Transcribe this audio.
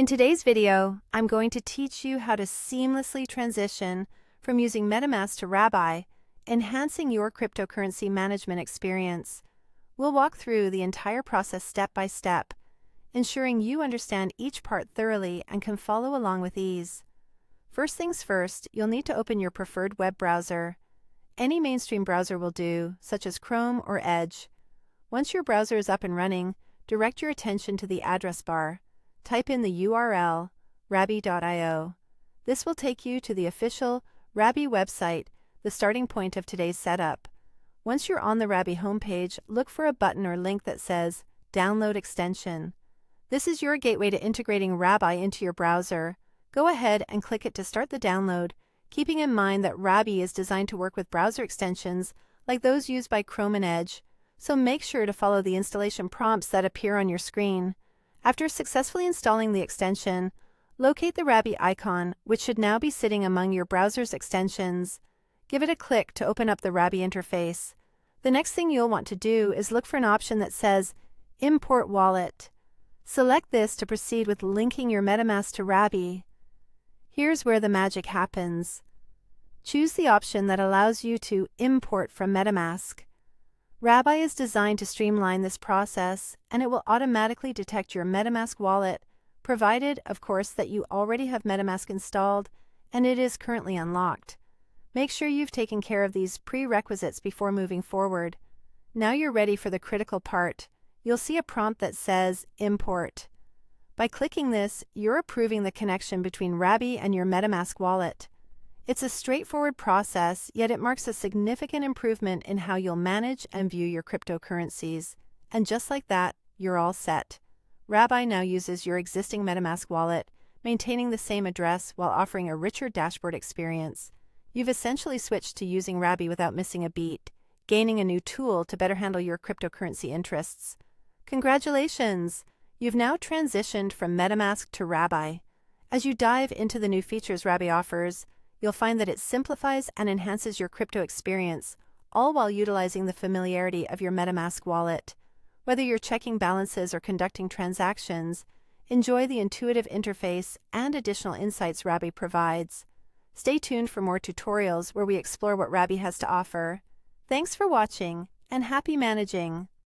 In today's video, I'm going to teach you how to seamlessly transition from using MetaMask to Rabby, enhancing your cryptocurrency management experience. We'll walk through the entire process step by step, ensuring you understand each part thoroughly and can follow along with ease. First things first, you'll need to open your preferred web browser. Any mainstream browser will do, such as Chrome or Edge. Once your browser is up and running, direct your attention to the address bar. Type in the URL, rabby.io. This will take you to the official Rabby website, the starting point of today's setup. Once you're on the Rabby homepage, look for a button or link that says Download Extension. This is your gateway to integrating Rabby into your browser. Go ahead and click it to start the download, keeping in mind that Rabby is designed to work with browser extensions like those used by Chrome and Edge, so make sure to follow the installation prompts that appear on your screen. After successfully installing the extension, locate the Rabby icon, which should now be sitting among your browser's extensions. Give it a click to open up the Rabby interface. The next thing you'll want to do is look for an option that says Import Wallet. Select this to proceed with linking your MetaMask to Rabby. Here's where the magic happens. Choose the option that allows you to import from MetaMask. Rabby is designed to streamline this process, and it will automatically detect your MetaMask wallet, provided, of course, that you already have MetaMask installed and it is currently unlocked. Make sure you've taken care of these prerequisites before moving forward. Now you're ready for the critical part. You'll see a prompt that says Import. By clicking this, you're approving the connection between Rabby and your MetaMask wallet. It's a straightforward process, yet it marks a significant improvement in how you'll manage and view your cryptocurrencies. And just like that, you're all set. Rabby now uses your existing MetaMask wallet, maintaining the same address while offering a richer dashboard experience. You've essentially switched to using Rabby without missing a beat, gaining a new tool to better handle your cryptocurrency interests. Congratulations! You've now transitioned from MetaMask to Rabby. As you dive into the new features Rabby offers, you'll find that it simplifies and enhances your crypto experience, all while utilizing the familiarity of your MetaMask wallet. Whether you're checking balances or conducting transactions, enjoy the intuitive interface and additional insights Rabby provides. Stay tuned for more tutorials where we explore what Rabby has to offer. Thanks for watching, and happy managing!